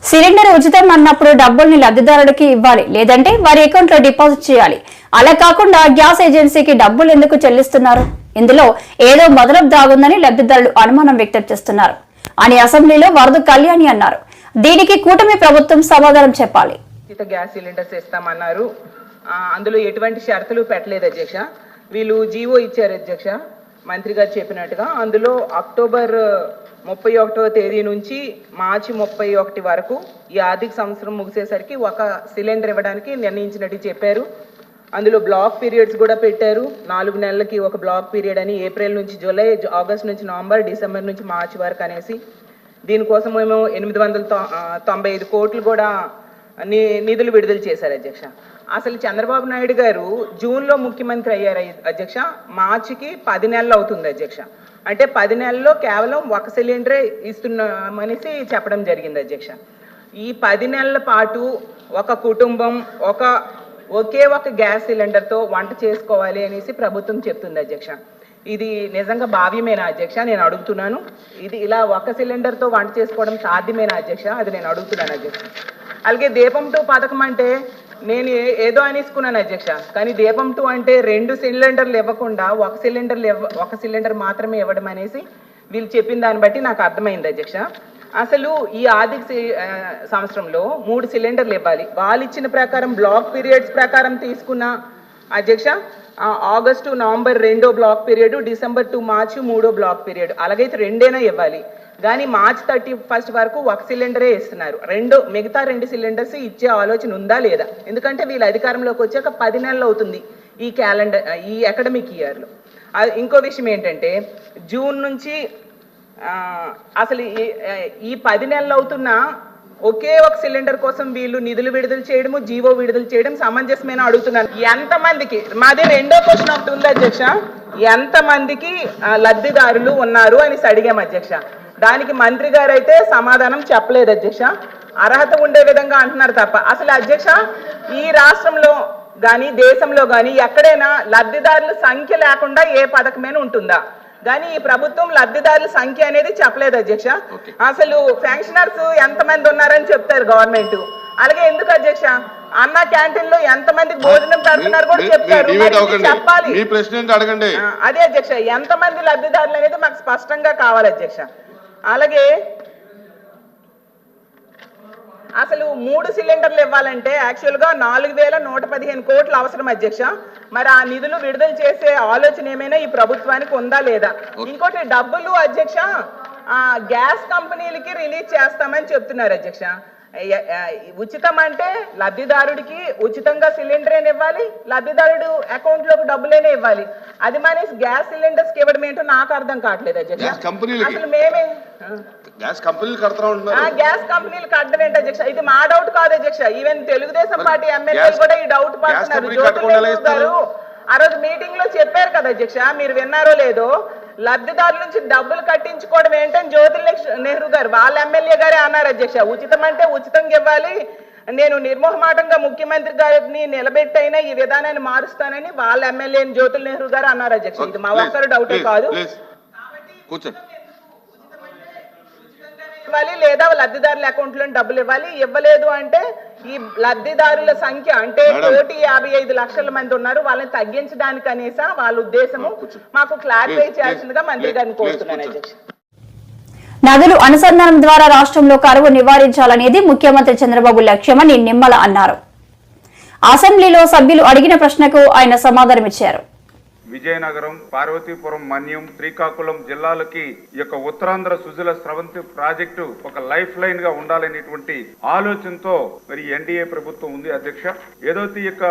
Cylinder ఉచితం అన్నప్పుడు డబ్బుల్ని లబ్ధిదారుడికి ఇవ్వాలి, లేదంటే వారి అకౌంట్ లో డిపాజిట్ చేయాలి. అలా కాకుండా గ్యాస్ ఏజెన్సీకి డబ్బులు ఎందుకు చెల్లిస్తున్నారు? ఇందులో ఏదో మొదలపు దాగుందని లబ్ధిదారులు అనుమానం వ్యక్తం చేస్తున్నారు అని అసెంబ్లీలో వరద కళ్యాణి అన్నారు. దీనికి కూటమి ప్రభుత్వం సమాధానం చెప్పాలి. గ్యాస్ సిలిండర్స్ ఇస్తామన్నారు, అందులో ఎటువంటి షరతులు పెట్టలేదు అధ్యక్ష. వీళ్ళు జీవో ఇచ్చారు అధ్యక్ష, మంత్రి గారు చెప్పినట్టుగా. అందులో అక్టోబర్ 31వ తేదీ నుంచి మార్చి 31 వరకు ఈ ఆర్థిక సంవత్సరం ముగిసేసరికి ఒక సిలిండర్ ఇవ్వడానికి నిర్ణయించినట్టు చెప్పారు. అందులో బ్లాక్ పీరియడ్స్ కూడా పెట్టారు. 4 నెలలకి ఒక బ్లాక్ పీరియడ్ అని, ఏప్రిల్ నుంచి జూలై, ఆగస్ట్ నుంచి నవంబర్, డిసెంబర్ నుంచి మార్చి వరకు అనేసి. దీనికోసం మేము 895 కోట్లు కూడా నిధులు విడుదల చేశారు అధ్యక్ష. అసలు చంద్రబాబు నాయుడు గారు జూన్లో ముఖ్యమంత్రి అయ్యారు అధ్యక్ష, మార్చికి 10 నెలలు అవుతుంది అధ్యక్ష. అంటే 10 నెలల్లో కేవలం ఒక సిలిండరే ఇస్తున్నామనేసి చెప్పడం జరిగింది అధ్యక్ష. ఈ 10 నెలల పాటు ఒక కుటుంబం ఒకే ఒక గ్యాస్ సిలిండర్తో వంట చేసుకోవాలి అనేసి ప్రభుత్వం చెప్తుంది అధ్యక్ష. ఇది నిజంగా భావ్యమేనా అధ్యక్ష? నేను అడుగుతున్నాను. ఇది ఇలా ఒక సిలిండర్తో వంట చేసుకోవడం సాధ్యమేనా అధ్యక్ష? అది నేను అడుగుతున్నాను అధ్యక్ష. అలాగే దీపం 2 పథకం అంటే నేను ఏదో అనేసుకున్నాను అధ్యక్ష, కానీ దీపం 2 అంటే 2 సిలిండర్లు ఇవ్వకుండా ఒక సిలిండర్ మాత్రమే ఇవ్వడం అనేసి వీళ్ళు చెప్పిన దాన్ని బట్టి నాకు అర్థమైంది అధ్యక్ష. అసలు ఈ ఆర్థిక సంవత్సరంలో 3 సిలిండర్లు ఇవ్వాలి. వాళ్ళు ఇచ్చిన ప్రకారం బ్లాక్ పీరియడ్స్ ప్రకారం తీసుకున్న అధ్యక్ష, ఆగస్టు నవంబర్ 2వ block period, December to March 3వ బ్లాక్ పీరియడ్, అలాగైతే 2 ఇవ్వాలి. కానీ మార్చ్ 31 వరకు ఒక సిలిండరే ఇస్తున్నారు. మిగతా 2 సిలిండర్స్ ఇచ్చే ఆలోచన ఉందా లేదా? ఎందుకంటే వీళ్ళు అధికారంలోకి వచ్చాక 10 నెలలు అవుతుంది ఈ అకాడమిక్ ఇయర్లో. ఇంకో విషయం ఏంటంటే, జూన్ నుంచి అసలు ఈ 10 నెలలు అవుతున్నా ఒకే ఒక సిలిండర్ కోసం వీళ్ళు నిధులు విడుదల చేయడము, జీవో విడుదల చేయడం సమంజసమైన అడుగుతున్నాను. ఎంతమందికి, మాది రెండో క్వశ్చన్ ఒకటి ఉంది అధ్యక్ష, ఎంతమందికి లబ్ధిదారులు ఉన్నారు అని అడిగాం అధ్యక్ష. దానికి మంత్రి గారు అయితే సమాధానం చెప్పలేదు అధ్యక్ష. అర్హత ఉండే విధంగా అంటున్నారు తప్ప. అసలు అధ్యక్ష, ఈ రాష్ట్రంలో కానీ దేశంలో కానీ ఎక్కడైనా లబ్ధిదారుల సంఖ్య లేకుండా ఏ పథకమైనా ఉంటుందా? కానీ ఈ ప్రభుత్వం లబ్ధిదారుల సంఖ్య అనేది చెప్పలేదు అధ్యక్ష. అసలు పెన్షనర్స్ ఎంతమంది ఉన్నారని చెప్తారు గవర్నమెంట్. అలాగే ఎందుకు అధ్యక్ష అన్న క్యాంటీన్ లో ఎంతమందికి భోజనం పెడుతున్నారు కూడా చెప్తారు, చెప్పాలి. అదే అధ్యక్ష, ఎంతమంది లబ్ధిదారులు అనేది మాకు స్పష్టంగా కావాలి అధ్యక్ష. అలాగే అసలు 3 సిలిండర్లు ఇవ్వాలంటే యాక్చువల్గా 4115 కోట్లు అవసరం అధ్యక్ష. మరి ఆ నిధులు విడుదల చేసే ఆలోచన ఏమైనా ఈ ప్రభుత్వానికి ఉందా లేదా? ఇంకోటి డబ్బులు అధ్యక్ష గ్యాస్ కంపెనీలకి రిలీజ్ చేస్తామని చెప్తున్నారు అధ్యక్ష. ఉచితం అంటే లబ్ధిదారుడికి ఉచితంగా సిలిండర్ ఇవ్వాలి, లబ్ధిదారుడు అకౌంట్ లోకి డబ్బులేనే ఇవ్వాలి. అది మానేసి గ్యాస్ సిలిండర్స్ కి ఇవ్వడం ఏంటో నాకు అర్థం కావట్లేదు అధ్యక్ష. అసలు మేమే గ్యాస్ కంపెనీలు కట్టడం ఏంటి అధ్యక్ష? ఇది మా డౌట్ కాదు అధ్యక్ష. ఈవెన్ తెలుగుదేశం పార్టీ ఎమ్మెల్యేలు కూడా ఈ డౌట్ పడుతున్నారు. జ్యోతిర్మయి గారు ఆ రోజు మీటింగ్ లో చెప్పారు కదా అధ్యక్ష, మీరు విన్నారో లేదో, లబ్ధిదారుల నుంచి డబ్బులు కట్టించుకోవడం ఏంటని జ్యోతిర్మయి నెహ్రూ గారు వాళ్ళ ఎమ్మెల్యే గారే అన్నారు అధ్యక్ష. ఉచితం అంటే ఉచితంగా ఇవ్వాలి, నేను నిర్మోహమాటంగా ముఖ్యమంత్రి గారిని నిలబెట్టైనా ఈ విధానాన్ని మారుస్తానని వాళ్ళ ఎమ్మెల్యే జ్యోతిర్మయి నెహ్రూ గారు అన్నారు అధ్యక్ష. ఇది మా ఒక్కరు డౌటే కాదు. ఇవ్వాలి లేదా లబ్ధిదారుల అకౌంట్ లో డబ్బులు ఇవ్వాలి. ఇవ్వలేదు అంటే ఈ లబ్ధిదారుల సంఖ్య అంటే 1,55,00,000 మంది ఉన్నారు, వాళ్ళని తగ్గించడానికి అనేసా వాళ్ళ ఉద్దేశము? మాకు క్లారిఫై చేయాల్సిందిగా మంత్రి గారిని కోరుతున్నాను అధ్యక్ష. నదులు అనుసంధానం ద్వారా రాష్ట్రంలో కరువు నివారించాలనేది ముఖ్యమంత్రి చంద్రబాబు లక్ష్యమని నిమ్మల అన్నారు. అసెంబ్లీలో సభ్యులు అడిగిన ప్రశ్నకు ఆయన సమాధానమిచ్చారు. విజయనగరం, పార్వతీపురం, మన్యం, శ్రీకాకుళం జిల్లాలకి ఈ యొక్క ఉత్తరాంధ్ర సుజల స్రవంతి ప్రాజెక్టు ఒక లైఫ్ లైన్ గా ఉండాలనేటువంటి ఆలోచనతో మరి ఎన్డీఏ ప్రభుత్వం ఉంది అధ్యక్ష. ఏదైతే ఈ యొక్క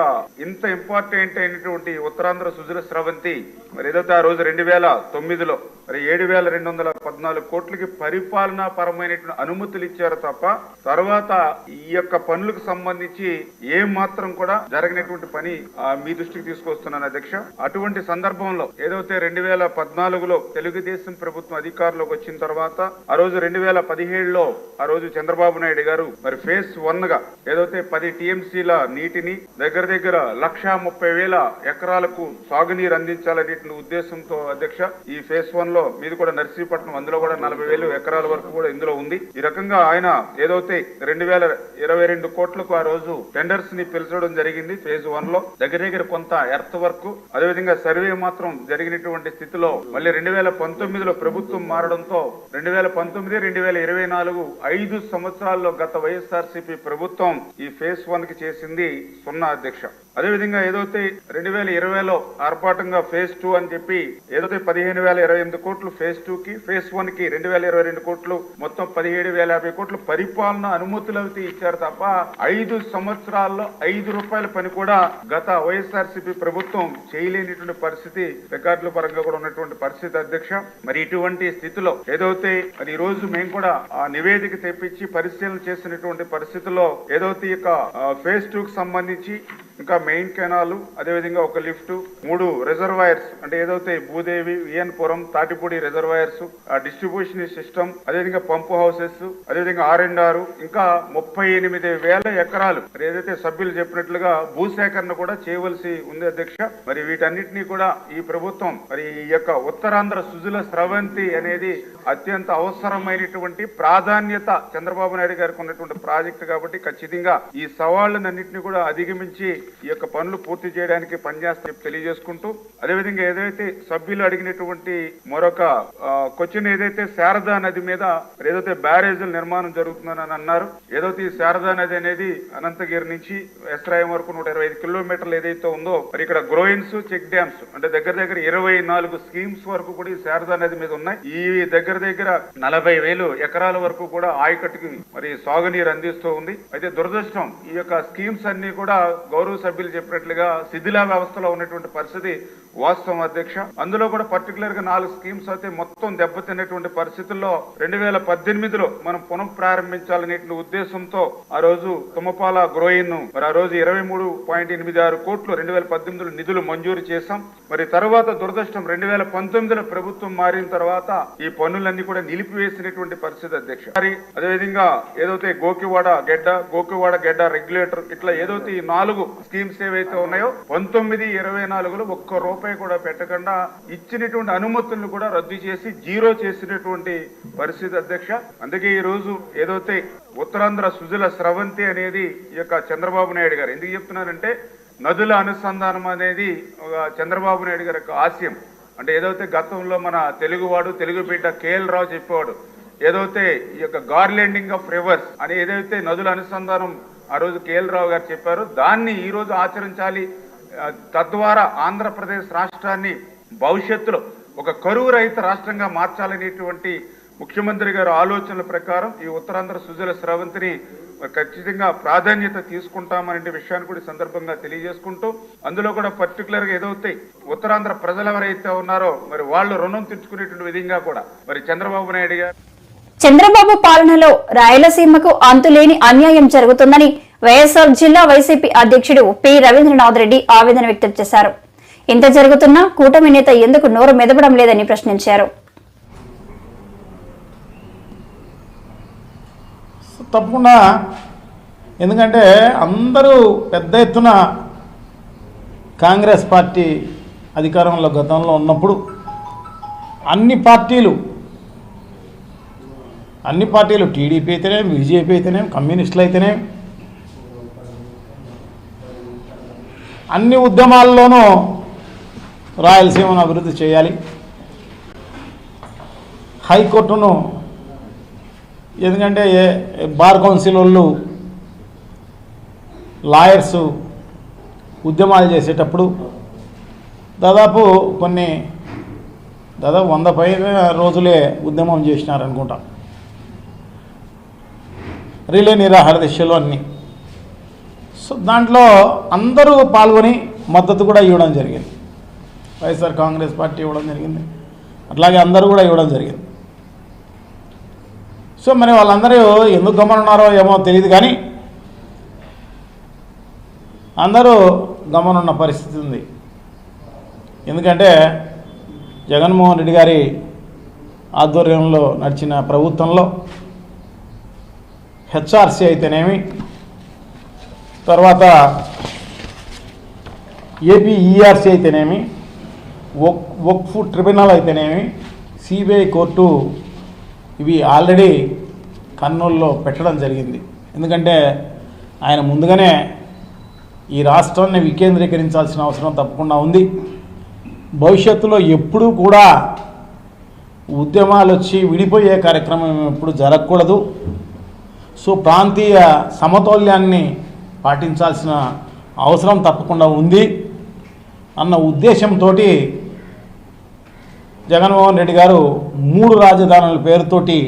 ఇంత ఇంపార్టెంట్ అయినటువంటి ఉత్తరాంధ్ర సుజల స్రవంతి మరి ఏదైతే ఆ రోజు 2009లో మరి 7,214 కోట్లకి పరిపాలనా పరమైనటువంటి అనుమతులు ఇచ్చారు తప్ప తర్వాత ఈ యొక్క పనులకు సంబంధించి ఏ మాత్రం కూడా జరగనటువంటి పని మీ దృష్టికి తీసుకొస్తున్నాను అధ్యక్ష. అటువంటి సందర్భంలో ఏదైతే 2014లో తెలుగుదేశం ప్రభుత్వం అధికారంలోకి వచ్చిన తర్వాత ఆ రోజు 2017లో ఆ రోజు చంద్రబాబు నాయుడు గారు మరి ఫేజ్ 1 గా ఏదైతే 10 టీఎంసీల నీటిని దగ్గర 1,30,000 ఎకరాలకు సాగునీరు అందించాలనే ఉద్దేశంతో అధ్యక్ష ఈ ఫేజ్ 1 లో మీది కూడా నర్సీపట్నం, అందులో కూడా 40,000 ఎకరాల వరకు కూడా ఇందులో ఉంది. ఈ రకంగా ఆయన ఏదైతే 2,022 కోట్లకు ఆ రోజు టెండర్స్ ని పిలిచడం జరిగింది. ఫేజ్ 1 లో దగ్గర కొంత ఎర్త్ వర్క్, అదేవిధంగా సర్వే మాత్రం జరిగినటువంటి స్థితిలో మళ్ళీ 2019లో ప్రభుత్వం మారడంతో 2019, 2024 5 సంవత్సరాల్లో గత వైఎస్ఆర్సీపీ ప్రభుత్వం ఈ ఫేజ్ 1 కి చేసింది 0 అధ్యక్ష. అదేవిధంగా ఏదైతే 2020లో ఆర్భాటంగా ఫేజ్ 2 అని చెప్పి ఏదైతే 15,028 కోట్లు ఫేజ్ 2 కి, ఫేజ్ 1 కి 2,022 కోట్లు, మొత్తం 17,050 కోట్లు పరిపాలన అనుమతులు అయితే ఇచ్చారు తప్ప 5 సంవత్సరాల్లో 5 రూపాయల పని కూడా గత వైఎస్ఆర్సీపీ ప్రభుత్వం చేయలేనిటువంటి పరిస్థితి రికార్డుల పరంగా కూడా ఉన్నటువంటి పరిస్థితి అధ్యక్ష. మరి ఇటువంటి స్థితిలో ఏదైతే మరి ఈ రోజు మేము కూడా ఆ నివేదిక తెప్పించి పరిశీలన చేసినటువంటి పరిస్థితుల్లో ఏదైతే ఇక ఫేజ్ 2 కి సంబంధించి ఇంకా మెయిన్ కెనాల్, అదేవిధంగా ఒక లిఫ్ట్, 3 రిజర్వాయర్స్ అంటే ఏదైతే Bhudevi, V N Puram, Tatipudi reservoirs, distribution system, అదేవిధంగా పంపు హౌసెస్, అదేవిధంగా R&R, ఇంకా 38,000 ఎకరాలు మరి ఏదైతే సభ్యులు చెప్పినట్లుగా భూసేకరణ కూడా చేయవలసి ఉంది అధ్యక్ష. మరి వీటన్నిటినీ కూడా ఈ ప్రభుత్వం మరి ఈ యొక్క ఉత్తరాంధ్ర సుజల స్రవంతి అనేది అత్యంత అవసరమైనటువంటి ప్రాధాన్యత చంద్రబాబు నాయుడు గారికి ఉన్నటువంటి ప్రాజెక్టు కాబట్టి ఖచ్చితంగా ఈ సవాళ్లన్నింటినీ కూడా అధిగమించి ఈ యొక్క పనులు పూర్తి చేయడానికి పనిచేస్తా తెలియజేసుకుంటూ, అదేవిధంగా ఏదైతే సభ్యులు అడిగినటువంటి మరొక క్వశ్చన్ ఏదైతే శారదా నది మీద ఏదైతే బ్యారేజీల నిర్మాణం జరుగుతుందని అన్నారు. ఏదైతే ఈ శారదా నది అనేది అనంతగిరి నుంచి ఎస్రాయం వరకు 125 కిలోమీటర్లు ఏదైతే ఉందో మరి ఇక్కడ గ్రోయిన్స్, చెక్ డ్యామ్స్ అంటే దగ్గర 24 స్కీమ్స్ వరకు కూడా ఈ శారదా నది మీద ఉన్నాయి. ఈ దగ్గర 40,000 ఎకరాల వరకు కూడా ఆయకట్టుకి మరి సాగునీరు అందిస్తూ ఉంది. అయితే దురదృష్టం ఈ యొక్క స్కీమ్స్ అన్ని కూడా గౌరవ సభ్యులు చెప్పినట్లుగా శిథిలా వ్యవస్థలో ఉన్నటువంటి పరిస్థితి వాస్తవం అధ్యక్ష. అందులో కూడా పర్టికులర్ గా 4 స్కీమ్స్ అయితే మొత్తం దెబ్బతిన్నటువంటి పరిస్థితుల్లో 2018లో మనం పునః ప్రారంభించాలనే ఉద్దేశంతో ఆ రోజు తుమ్మపాల గ్రోయిన్ మరి ఆ రోజు 23.86 కోట్లు 2018లో నిధులు మంజూరు చేశాం. మరి తర్వాత దురదృష్టం 2019లో ప్రభుత్వం మారిన తర్వాత ఈ పనులన్నీ కూడా నిలిపివేసినటువంటి పరిస్థితి అధ్యక్ష. అదేవిధంగా ఏదైతే గోకివాడ గెడ్డ రెగ్యులేటర్ ఇట్లా ఏదైతే ఈ 4 స్కీమ్స్ ఏవైతే ఉన్నాయో 19-24లో ఒక్క రూపాయి కూడా పెట్టకుండా ఇచ్చినటువంటి అనుమతులను కూడా రద్దు చేసి జీరో చేసినటువంటి పరిస్థితి అధ్యక్ష. అందుకే ఈ రోజు ఏదైతే ఉత్తరాంధ్ర సుజల స్రవంతి అనేది ఈ యొక్క చంద్రబాబు నాయుడు గారు ఎందుకు చెప్తున్నారంటే నదుల అనుసంధానం అనేది చంద్రబాబు నాయుడు గారి యొక్క ఆశయం. అంటే ఏదైతే గతంలో మన తెలుగు బిడ్డ KL రావు చెప్పేవాడు ఏదైతే ఈ యొక్క గార్లెండింగ్ ఆఫ్ రివర్స్ అని ఏదైతే నదుల అనుసంధానం ఆ రోజు KL రావు గారు చెప్పారు, దాన్ని ఈ రోజు ఆచరించాలి. తద్వారా ఆంధ్రప్రదేశ్ రాష్ట్రాన్ని భవిష్యత్తులో ఒక కరువు రహిత రాష్ట్రంగా మార్చాలనేటువంటి ముఖ్యమంత్రి గారి ఆలోచనల ప్రకారం ఈ ఉత్తరాంధ్ర సుజల స్రవంతిని ఖచ్చితంగా ప్రాధాన్యత తీసుకుంటామనే విషయాన్ని కూడా సందర్భంగా తెలియజేసుకుంటూ, అందులో కూడా పర్టికులర్ గా ఏదైతే ఉత్తరాంధ్ర ప్రజలు ఎవరైతే ఉన్నారో మరి వాళ్ళు రుణం తీర్చుకునేటువంటి విధంగా కూడా మరి చంద్రబాబు నాయుడు గారు చంద్రబాబు పాలనలో రాయలసీమకు అంతులేని అన్యాయం జరుగుతుందని వైఎస్ఆర్ జిల్లా వైసీపీ అధ్యక్షుడు పి రవీంద్రనాథ్ రెడ్డి ఆవేదన వ్యక్తం చేశారు. ఇంత జరుగుతున్నా కూటమి నేత ఎందుకు నోరు మెదపడం లేదని ప్రశ్నించారు. తప్పకుండా, ఎందుకంటే అందరూ పెద్ద ఎత్తున కాంగ్రెస్ పార్టీ అధికారంలో గతంలో ఉన్నప్పుడు అన్ని పార్టీలు టీడీపీ అయితేనేం, బీజేపీ అయితేనేం, కమ్యూనిస్టులు అయితేనేం అన్ని ఉద్యమాల్లోనూ రాయలసీమను అభివృద్ధి చేయాలి, హైకోర్టును ఎందుకంటే బార్ కౌన్సిల్ వాళ్ళు లాయర్స్ ఉద్యమాలు చేసేటప్పుడు దాదాపు 100 పైన రోజులే ఉద్యమం చేసినారనుకుంటా, రిలే నిరాహార దీక్షలు అన్నీ. సో దాంట్లో అందరూ పాల్గొని మద్దతు కూడా ఇవ్వడం జరిగింది. వైఎస్ఆర్ కాంగ్రెస్ పార్టీ ఇవ్వడం జరిగింది, అట్లాగే అందరూ కూడా ఇవ్వడం జరిగింది. సో మరి వాళ్ళందరూ ఎందుకు గమనున్నారో ఏమో తెలియదు, కానీ అందరూ గమనున్న పరిస్థితి ఉంది. ఎందుకంటే జగన్మోహన్ రెడ్డి గారి ఆధ్వర్యంలో నడిచిన ప్రభుత్వంలో హెచ్ఆర్సీ అయితేనేమి, తర్వాత ఏపీఈఆర్సీ అయితేనేమి, వక్ఫ్ ట్రిబ్యునల్ అయితేనేమి, సిబిఐ కోర్టు ఇవి ఆల్రెడీ కర్నూలులో పెట్టడం జరిగింది. ఎందుకంటే ఆయన ముందుగానే ఈ రాష్ట్రాన్ని వికేంద్రీకరించాల్సిన అవసరం తప్పకుండా ఉంది. భవిష్యత్తులో ఎప్పుడూ కూడా ఉద్యమాలు వచ్చి విడిపోయే కార్యక్రమం ఎప్పుడు జరగకూడదు. సో ప్రాంతీయ సమతౌల్యాన్ని పాటించాల్సిన అవసరం తప్పకుండా ఉంది అన్న ఉద్దేశంతో జగన్మోహన్ రెడ్డి గారు 3 రాజధానుల పేరుతోటి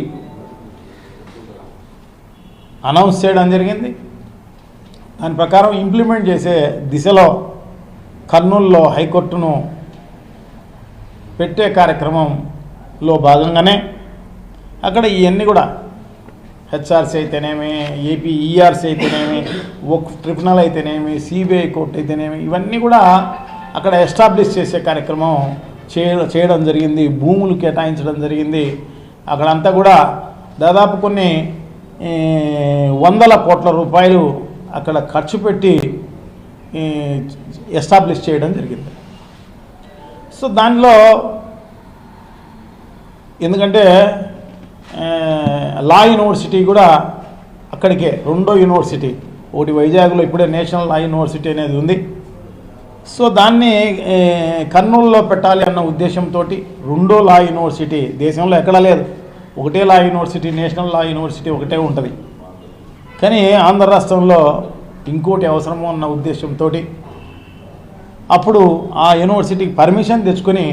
అనౌన్స్ చేయడం జరిగింది. దాని ప్రకారం ఇంప్లిమెంట్ చేసే దిశలో కర్నూలులో హైకోర్టును పెట్టే కార్యక్రమంలో భాగంగానే అక్కడ ఇవన్నీ కూడా హెచ్ఆర్సీ అయితేనేమి, ఏపీఈఆర్సీ అయితేనేమి, వక్ఫ్ ట్రిబ్యునల్ అయితేనేమి, సిబిఐ కోర్టు అయితేనేమి, ఇవన్నీ కూడా అక్కడ ఎస్టాబ్లిష్ చేసే కార్యక్రమం చేయడం జరిగింది. భూములు కేటాయించడం జరిగింది. అక్కడంతా కూడా దాదాపు కొన్ని 100 కోట్ల రూపాయలు అక్కడ ఖర్చు పెట్టి ఎస్టాబ్లిష్ చేయడం జరిగింది. సో దానిలో ఎందుకంటే లా యూనివర్సిటీ కూడా అక్కడికే, 2వ యూనివర్సిటీ, ఒకటి వైజాగ్లో ఇప్పుడే నేషనల్ లా యూనివర్సిటీ అనేది ఉంది. సో దాన్ని కర్నూలులో పెట్టాలి అన్న ఉద్దేశంతో 2వ లా యూనివర్సిటీ దేశంలో ఎక్కడా లేదు. ఒకటే లా యూనివర్సిటీ, నేషనల్ లా యూనివర్సిటీ ఒకటే ఉంటుంది. కానీ ఆంధ్ర రాష్ట్రంలో ఇంకోటి అవసరము అన్న ఉద్దేశంతో అప్పుడు ఆ యూనివర్సిటీకి పర్మిషన్ తెచ్చుకొని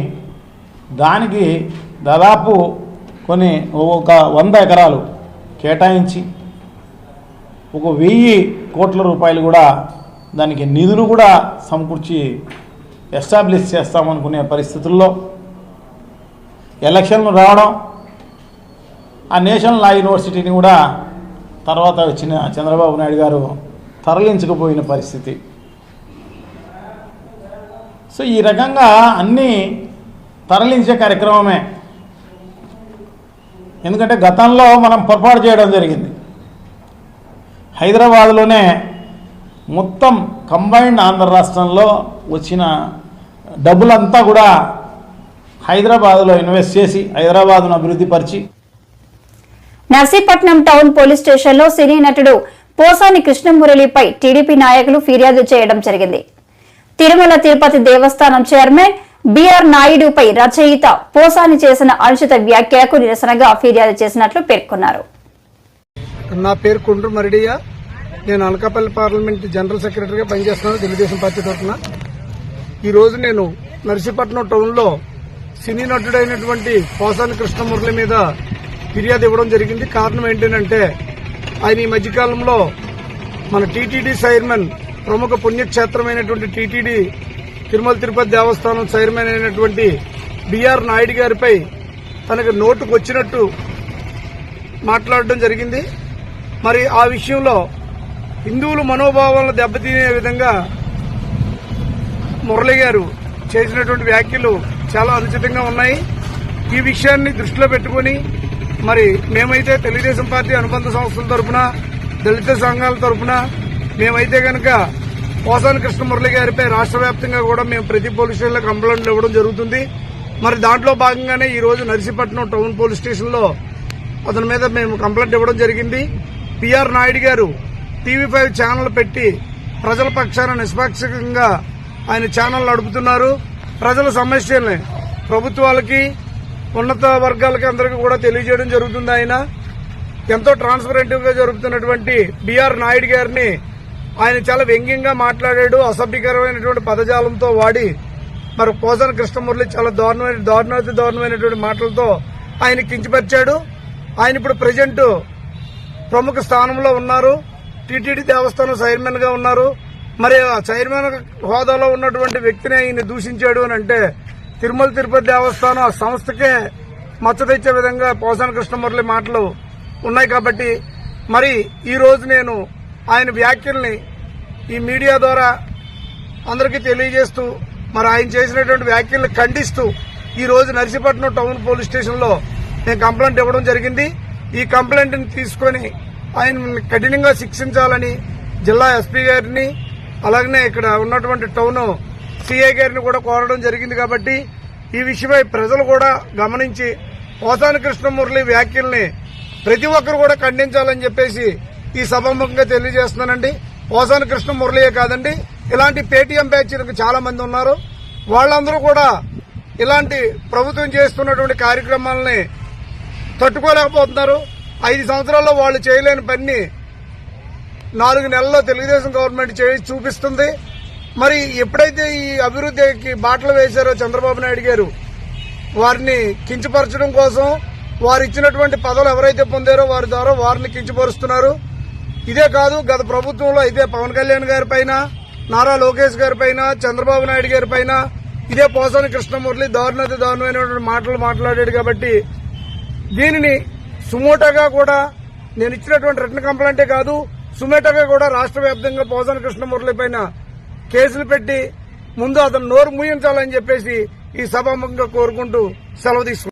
దానికి దాదాపు ఒక 100 ఎకరాలు కేటాయించి 1000 కోట్ల రూపాయలు కూడా దానికి నిధులు కూడా సమకూర్చి ఎస్టాబ్లిష్ చేస్తామనుకునే పరిస్థితుల్లో ఎలక్షన్లు రావడం, ఆ నేషనల్ లా యూనివర్సిటీని కూడా తర్వాత వచ్చిన చంద్రబాబు నాయుడు గారు తరలించకపోయిన పరిస్థితి. సో ఈ రకంగా అన్నీ తరలించే కార్యక్రమమే. ఎందుకంటే గతంలో మనం పొరపాటు చేయడం జరిగింది. హైదరాబాద్లోనే మొత్తం కంబైన్డ్ ఆంధ్ర రాష్ట్రంలో వచ్చిన డబ్బులంతా కూడా హైదరాబాద్లో ఇన్వెస్ట్ చేసి హైదరాబాద్ను అభివృద్ధి పరిచి. నర్సీపట్నం టౌన్ పోలీస్ స్టేషన్లో సినీ నటుడు పోసాని కృష్ణమురళిపై టీడీపీ నాయకులు ఫిర్యాదు చేయడం జరిగింది. తిరుమల తిరుపతి దేవస్థానం చైర్మన్ బిఆర్ నాయుడుపై రచయిత పోసాని చేసిన అనుచిత వ్యాఖ్యలకు నిరసనగా ఫిర్యాదు చేసినట్లు పేర్కొన్నారు. నా పేరు కుండ్రు మరిడియ. నేను అనకాపల్లి పార్లమెంట్ జనరల్ సెక్రటరీగా పనిచేస్తున్నాను తెలుగుదేశం పార్టీ తరఫున. ఈరోజు నేను నర్సీపట్నం టౌన్లో సినీ నటుడైనటువంటి పోసాని కృష్ణమురళి మీద ఫిర్యాదు ఇవ్వడం జరిగింది. కారణం ఏంటంటే ఆయన ఈ మధ్యకాలంలో మన టీటీడీ చైర్మన్, ప్రముఖ పుణ్యక్షేత్రమైనటువంటి టీటీడీ తిరుమల తిరుపతి దేవస్థానం చైర్మన్ అయినటువంటి బిఆర్ నాయుడు గారిపై తనకు నోటుకు వచ్చినట్టు మాట్లాడడం జరిగింది. మరి ఆ విషయంలో హిందువుల మనోభావాలను దెబ్బతీనే విధంగా మురళి గారు చేసినటువంటి వ్యాఖ్యలు చాలా అనుచితంగా ఉన్నాయి. ఈ విషయాన్ని దృష్టిలో పెట్టుకుని మరి మేమైతే తెలుగుదేశం పార్టీ అనుబంధ సంస్థల తరఫున, దళిత సంఘాల తరఫున మేమైతే కనుక పోసాని కృష్ణమురళి గారిపై రాష్ట్ర వ్యాప్తంగా కూడా మేము ప్రతి పోలీస్ స్టేషన్లో కంప్లైంట్లు ఇవ్వడం జరుగుతుంది. మరి దాంట్లో భాగంగానే ఈ రోజు నర్సీపట్నం టౌన్ పోలీస్ స్టేషన్లో అతని మీద మేము కంప్లైంట్ ఇవ్వడం జరిగింది. బిఆర్ నాయుడు గారు TV5 ఛానల్ పెట్టి ప్రజల పక్షాన నిష్పాక్షికంగా ఆయన ఛానల్ నడుపుతున్నారు. ప్రజల సమస్యల్ని ప్రభుత్వాలకి, ఉన్నత వర్గాలకి అందరికీ కూడా తెలియజేయడం జరుగుతుంది. ఆయన ఎంతో ట్రాన్స్పరెంట్ గా జరుగుతున్నటువంటి బిఆర్ నాయుడు గారిని ఆయన చాలా వ్యంగ్యంగా మాట్లాడాడు. అసభ్యకరమైనటువంటి పదజాలంతో వాడి మరి పోసాని కృష్ణమురళి చాలా దారుణమైనటువంటి మాటలతో ఆయన కించపరిచాడు. ఆయన ఇప్పుడు ప్రజెంట్ ప్రముఖ స్థానంలో ఉన్నారు. టీటీడీ దేవస్థానం చైర్మన్ గా ఉన్నారు. మరి ఆ చైర్మన్ హోదాలో ఉన్నటువంటి వ్యక్తిని ఆయన దూషించాడు అని అంటే తిరుమల తిరుపతి దేవస్థానం ఆ సంస్థకే మచ్చ తెచ్చే విధంగా పోసాని కృష్ణమురళి మాటలు ఉన్నాయి. కాబట్టి మరి ఈ రోజు నేను ఆయన వ్యాఖ్యల్ని ఈ మీడియా ద్వారా అందరికీ తెలియజేస్తూ మరి ఆయన చేసినటువంటి వ్యాఖ్యలను ఖండిస్తూ ఈ రోజు నర్సీపట్నం టౌన్ పోలీస్ స్టేషన్లో నేను కంప్లైంట్ ఇవ్వడం జరిగింది. ఈ కంప్లైంట్ ని తీసుకొని ఆయన కఠినంగా శిక్షించాలని జిల్లా ఎస్పీ గారిని అలాగనే ఇక్కడ ఉన్నటువంటి టౌన్ సిఐ గారిని కూడా కోరడం జరిగింది. కాబట్టి ఈ విషయమై ప్రజలు కూడా గమనించి పోసాని కృష్ణమురళి వ్యాఖ్యల్ని ప్రతి ఒక్కరు కూడా ఖండించాలని చెప్పేసి ఈ సభాముఖంగా తెలియజేస్తున్నానండి. పోసాని కృష్ణమురళియే కాదండి, ఇలాంటి పేటీఎం బ్యాచీలకు చాలా మంది ఉన్నారు. వాళ్ళందరూ కూడా ఇలాంటి ప్రభుత్వం చేస్తున్నటువంటి కార్యక్రమాలని తట్టుకోలేకపోతున్నారు. 5 సంవత్సరాల్లో వాళ్ళు చేయలేని పని 4 నెలల్లో తెలుగుదేశం గవర్నమెంట్ చేసి చూపిస్తుంది. మరి ఎప్పుడైతే ఈ అభివృద్ధికి బాటలు వేశారో చంద్రబాబు నాయుడు గారు వారిని కించపరచడం కోసం వారు ఇచ్చినటువంటి పదవులు ఎవరైతే పొందారో వారి ద్వారా వారిని కించపరుస్తున్నారు. ఇదే కాదు, గత ప్రభుత్వంలో ఇదే పవన్ కళ్యాణ్ గారి పైన, నారా లోకేష్ గారి పైన, చంద్రబాబు నాయుడు గారి పైన ఇదే పోసాని కృష్ణమురళి దారుణమైనటువంటి మాటలు మాట్లాడాడు. కాబట్టి దీనిని సుమోటోగా కూడా నేను ఇచ్చినటువంటి రిటన్ కంప్లైంటే కాదు, సుమేటోగా కూడా రాష్ట్ర వ్యాప్తంగా పోసాని కృష్ణమురళి పైన కేసులు పెట్టి ముందు అతను నోరు మూయించాలని చెప్పేసి ఈ సభాముఖంగా కోరుకుంటూ సెలవు తీసుకున్నాను.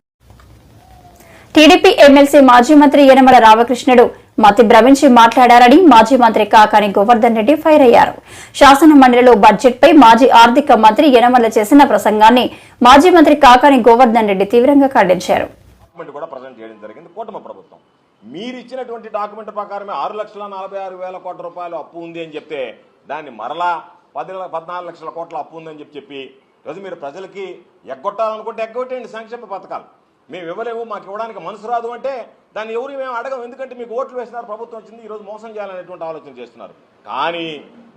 టీడీపీ ఎమ్మెల్సీ మాజీ మంత్రి యనమల రామకృష్ణుడు మతి భ్రమించి మాట్లాడారని మాజీ మంత్రి కాకాని గోవర్ధన్ రెడ్డి ఫైర్ అయ్యారు. శాసన మండలిలో బడ్జెట్ పై మాజీ ఆర్థిక మంత్రి యనమల చేసిన ప్రసంగాన్ని మాజీ మంత్రి కాకాని గోవర్ధన్ రెడ్డి తీవ్రంగా ఖండించారు. కూడా ప్రజెంట్ చేయడం జరిగింది కూటమి ప్రభుత్వం. మీరు ఇచ్చినటువంటి డాక్యుమెంట్ ప్రకారమే 6,46,000 కోట్ల రూపాయలు అప్పు ఉంది అని చెప్తే దాన్ని మరలా 14 లక్షల కోట్ల అప్పు ఉందని చెప్పి ఈరోజు మీరు ప్రజలకి ఎగ్గొట్టాలనుకుంటే ఎగ్గొట్టేయండి సంక్షేమ పథకాలు. మేము ఇవ్వలేము, మాకు ఇవ్వడానికి మనసు రాదు అంటే దాన్ని ఎవరు మేము అడగం. ఎందుకంటే మీకు ఓట్లు వేసినారు, ప్రభుత్వం వచ్చింది, ఈరోజు మోసం చేయాలనేటువంటి ఆలోచన చేస్తున్నారు. కానీ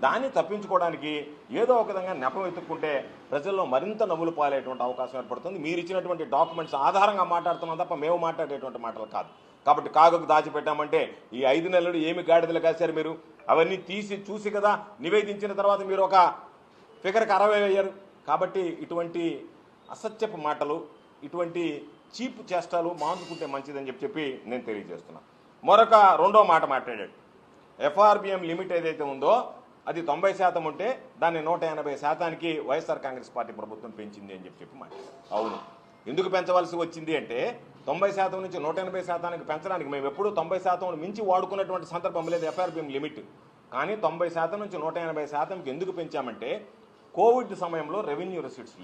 దాన్ని తప్పించుకోవడానికి ఏదో ఒక విధంగా నెపం ఎత్తుక్కుంటే ప్రజల్లో మరింత నవ్వులు పాలేటువంటి అవకాశం ఏర్పడుతుంది. మీరు ఇచ్చినటువంటి డాక్యుమెంట్స్ ఆధారంగా మాట్లాడుతున్నాం తప్ప మేము మాట్లాడేటువంటి మాటలు కాదు. కాబట్టి కాగుకు దాచిపెట్టామంటే ఈ 5 నెలలు ఏమి గాడిదలు కాశారు మీరు, అవన్నీ తీసి చూసి కదా నివేదించిన తర్వాత మీరు ఒక ఫిగర్కి 60 అయ్యారు. కాబట్టి ఇటువంటి అసత్యపు మాటలు, ఇటువంటి చీప్ చేష్టాలు మానుకుంటే మంచిదని చెప్పి నేను తెలియజేస్తున్నా. మరొక రెండో మాట మాట్లాడాడు. FRBM లిమిట్ ఏదైతే ఉందో అది 90% ఉంటే దాన్ని 180%కి వైఎస్ఆర్ కాంగ్రెస్ పార్టీ ప్రభుత్వం పెంచింది అని చెప్పి మాట్లాడారు. అవును, ఎందుకు పెంచవలసి వచ్చింది అంటే 90% నుంచి 180%కి పెంచడానికి మేము ఎప్పుడూ 90% మించి వాడుకున్నటువంటి సందర్భం లేదు FRBM లిమిట్. కానీ 90% నుంచి 180%కి ఎందుకు పెంచామంటే కోవిడ్ సమయంలో రెవెన్యూ రిసీట్స్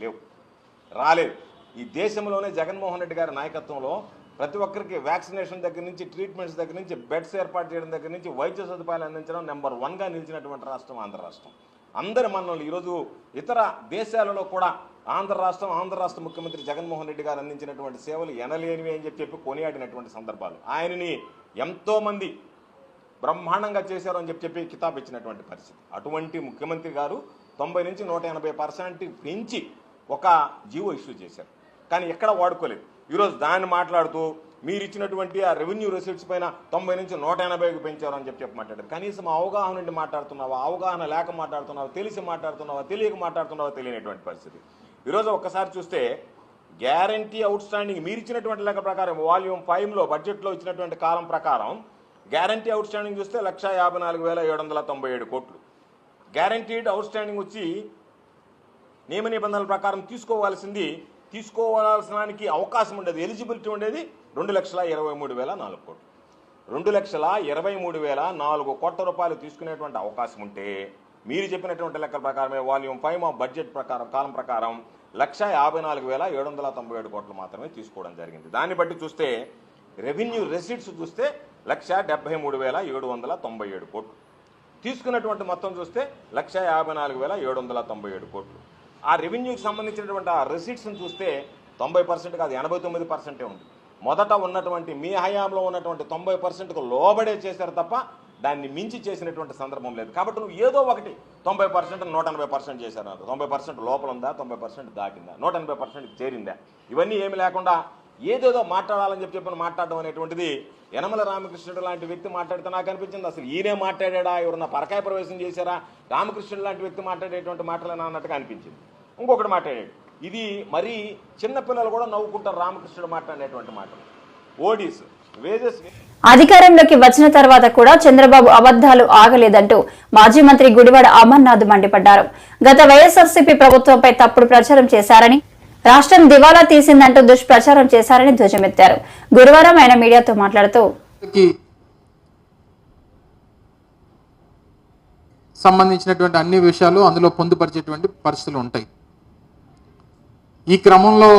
రాలేదు. ఈ దేశంలోనే జగన్మోహన్ రెడ్డి గారి నాయకత్వంలో ప్రతి ఒక్కరికి వ్యాక్సినేషన్ దగ్గర నుంచి, ట్రీట్మెంట్స్ దగ్గర నుంచి, బెడ్స్ ఏర్పాటు చేయడం దగ్గర నుంచి, వైద్య సదుపాయాలు అందించడం నెంబర్ 1గా నిలిచినటువంటి రాష్ట్రం ఆంధ్ర రాష్ట్రం. అందరి మన్నలు ఈరోజు ఇతర దేశాలలో కూడా ఆంధ్ర రాష్ట్ర ముఖ్యమంత్రి జగన్మోహన్ రెడ్డి గారు అందించినటువంటి సేవలు ఎనలేనివి అని చెప్పి కొనియాడినటువంటి సందర్భాలు. ఆయనని ఎంతోమంది బ్రహ్మాండంగా చేశారు అని చెప్పి కితాబ్ ఇచ్చినటువంటి పరిస్థితి. అటువంటి ముఖ్యమంత్రి గారు 90 నుంచి 180% పెంచి ఒక జీవో ఇష్యూ చేశారు. కానీ ఎక్కడ వాడుకోలేదు. ఈరోజు దాన్ని మాట్లాడుతూ మీరు ఇచ్చినటువంటి ఆ రెవెన్యూ రిసీట్స్ పైన 90 నుంచి 180కి పెంచారు అని చెప్పి మాట్లాడారు. కనీసం అవగాహన నుండి మాట్లాడుతున్నావా, అవగాహన లేక మాట్లాడుతున్నావా, తెలిసి మాట్లాడుతున్నావా, తెలియక మాట్లాడుతున్నావా తెలియనటువంటి పరిస్థితి. ఈరోజు ఒక్కసారి చూస్తే గ్యారంటీ అవుట్ స్టాండింగ్ మీరు ఇచ్చినటువంటి లెక్క ప్రకారం వాల్యూమ్ 5లో బడ్జెట్లో ఇచ్చినటువంటి కాలం ప్రకారం గ్యారంటీ అవుట్ స్టాండింగ్ చూస్తే 1,54,797 కోట్లు. గ్యారంటీడ్ అవుట్ స్టాండింగ్ వచ్చి నియమ నిబంధనల ప్రకారం తీసుకోవాల్సినానికి అవకాశం ఉండేది, ఎలిజిబిలిటీ ఉండేది 2,23,004 కోట్లు. 2,23,004 కోట్ల రూపాయలు తీసుకునేటువంటి అవకాశం ఉంటే మీరు చెప్పినటువంటి లెక్కల ప్రకారమే వాల్యూమ్ 5 ఆఫ్ బడ్జెట్ ప్రకారం కాలం ప్రకారం 1,54,797 కోట్లు మాత్రమే తీసుకోవడం జరిగింది. దాన్ని బట్టి చూస్తే రెవెన్యూ రెసిట్స్ చూస్తే 1,73,797 కోట్లు. తీసుకున్నటువంటి మొత్తం చూస్తే 1,54,797 కోట్లు. ఆ రెవెన్యూకి సంబంధించినటువంటి ఆ రెసిట్స్ని చూస్తే 90% కాదు 89% ఉంది. మొదట ఉన్నటువంటి మీ హయాంలో ఉన్నటువంటి 90%కు లోబడే చేశారు తప్ప దాన్ని మించి చేసినటువంటి సందర్భం లేదు. కాబట్టి నువ్వు ఏదో ఒకటి 90% 180% చేశారు. 90% లోపల ఉందా, 90% దాటిందా, 180% చేరిందా, ఇవన్నీ ఏమి లేకుండా ఏదేదో మాట్లాడాలని చెప్పి మాట్లాడడం అనేటువంటిది యనమల రామకృష్ణుడు లాంటి వ్యక్తి మాట్లాడితే నాకు అనిపించింది అసలు ఈయనే మాట్లాడా, ఎవరన్నా పరకాయ ప్రవేశం చేశారా, రామకృష్ణుడు లాంటి వ్యక్తి మాట్లాడేటువంటి మాటలేనా అన్నట్టుగా అనిపించింది. ఇంకొకటి మాట్లాడాడు, ఇది మరీ చిన్నపిల్లలు కూడా నవ్వుకుంటారు రామకృష్ణుడు మాట్లాడేటువంటి మాటలు. ఓడీస్ వేజెస్ అధికారంలోకి వచ్చిన తర్వాత కూడా చంద్రబాబు అబద్ధాలు ఆగలేదంటూ మాజీ మంత్రి గుడివాడ అమర్నాథ్ మండిపడ్డారు. గత వైఎస్ఆర్సీపీ ప్రభుత్వంపై తప్పుడు ప్రచారం చేశారని, రాష్ట్రం దివాలా తీసిందంటూ దుష్ప్రచారం చేశారని ధ్వజమెత్తారు. గురువారం ఆయన మీడియాతో మాట్లాడుతూ సంబంధించినటువంటి అన్ని విషయాలు అందులో పొందుపరిచేటువంటి పరిస్థితులు ఉంటాయి. ఈ క్రమంలో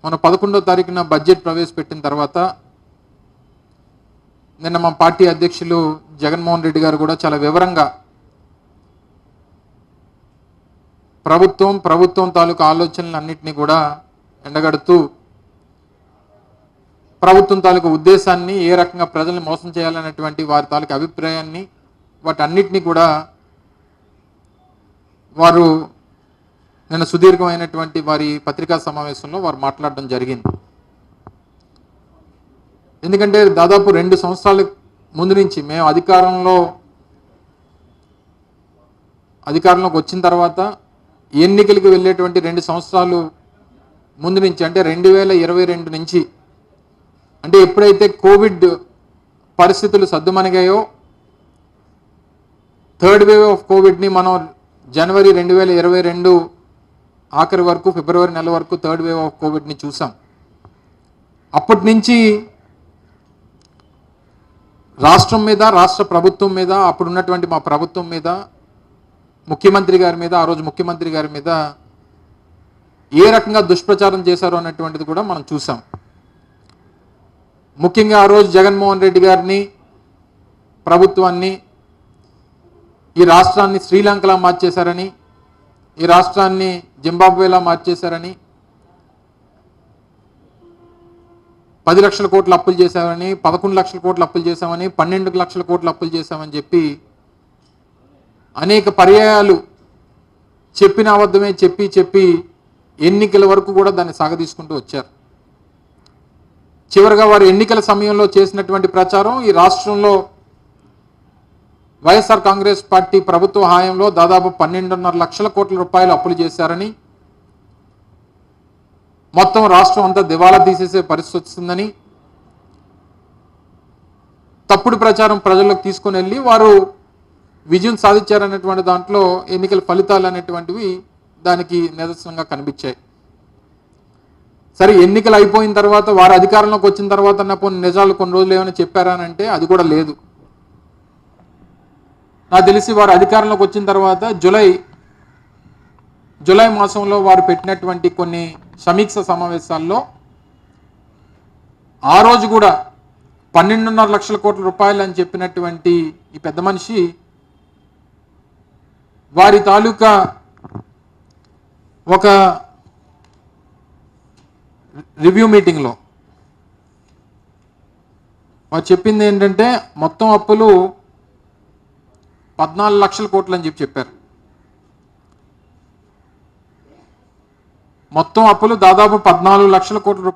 మన 11వ తారీఖున బడ్జెట్ ప్రవేశపెట్టిన తర్వాత నిన్న మా పార్టీ అధ్యక్షులు జగన్మోహన్ రెడ్డి గారు కూడా చాలా వివరంగా ప్రభుత్వం తాలూకు ఆలోచనలన్నింటినీ కూడా ఎండగడుతూ ప్రభుత్వం తాలూకు ఉద్దేశాన్ని, ఏ రకంగా ప్రజల్ని మోసం చేయాలనేటువంటి వారి తాలూకు అభిప్రాయాన్ని, వాటన్నిటినీ కూడా వారు నిన్న సుదీర్ఘమైనటువంటి వారి పత్రికా సమావేశంలో వారు మాట్లాడడం జరిగింది. ఎందుకంటే దాదాపు 2 సంవత్సరాల ముందు నుంచి మేము అధికారంలోకి వచ్చిన తర్వాత ఎన్నికలకు వెళ్ళేటువంటి 2 సంవత్సరాలు ముందు నుంచి, అంటే 2022 నుంచి, అంటే ఎప్పుడైతే కోవిడ్ పరిస్థితులు సద్దుమణిగాయో, 3rd వేవ్ ఆఫ్ కోవిడ్ని మనం జనవరి 2022 ఆఖరి వరకు, ఫిబ్రవరి నెల వరకు 3rd వేవ్ ఆఫ్ కోవిడ్ని చూసాం. అప్పటి నుంచి రాష్ట్రం మీద, రాష్ట్ర ప్రభుత్వం మీద, అప్పుడున్నటువంటి మా ప్రభుత్వం మీద, ముఖ్యమంత్రి గారి మీద, ఆ రోజు ముఖ్యమంత్రి గారి మీద ఏ రకంగా దుష్ప్రచారం చేశారో అన్నటువంటిది కూడా మనం చూసాం. ముఖ్యంగా ఆ రోజు జగన్మోహన్ రెడ్డి గారిని, ప్రభుత్వాన్ని, ఈ రాష్ట్రాన్ని శ్రీలంకలా మార్చేశారని, ఈ రాష్ట్రాన్ని జింబాబ్వేలా మార్చేశారని, 10 లక్షల కోట్ల అప్పులు చేశామని, 11 లక్షల కోట్ల అప్పులు చేశామని, 12 లక్షల కోట్ల అప్పులు చేశామని చెప్పి అనేక పర్యాయాలు చెప్పిన అబద్ధమే చెప్పి ఎన్నికల వరకు కూడా దాన్ని సాగదీసుకుంటూ వచ్చారు. చివరిగా వారు ఎన్నికల సమయంలో చేసినటువంటి ప్రచారం, ఈ రాష్ట్రంలో వైఎస్ఆర్ కాంగ్రెస్ పార్టీ ప్రభుత్వ హయాంలో దాదాపు 12.5 లక్షల కోట్ల రూపాయలు అప్పులు చేశారని, మొత్తం రాష్ట్రం అంతా దివాలా తీసేసే పరిస్థితి వస్తుందని తప్పుడు ప్రచారం ప్రజల్లోకి తీసుకుని వెళ్ళి వారు విజయం సాధించారనేటువంటి దాంట్లో ఎన్నికల ఫలితాలు అనేటువంటివి దానికి నిదర్శనంగా కనిపించాయి. సరే, ఎన్నికలు అయిపోయిన తర్వాత, వారు అధికారంలోకి వచ్చిన తర్వాత నిజాలు కొన్ని రోజులు ఏమైనా చెప్పారా అని అంటే అది కూడా లేదు. నాకు తెలిసి వారు అధికారంలోకి వచ్చిన తర్వాత జూలై మాసంలో వారు పెట్టినటువంటి కొన్ని సమీక్ష సమావేశాల్లో ఆ రోజు కూడా 12.5 లక్షల కోట్ల రూపాయలు అని చెప్పినటువంటి ఈ పెద్ద మనిషి వారి తాలూకా ఒక రివ్యూ మీటింగ్లో వారు చెప్పింది ఏంటంటే మొత్తం అప్పులు 14 లక్షల కోట్లు అని చెప్పారు. మొత్తం అప్పులు దాదాపు 14 లక్షల కోట్ల రూపాయలు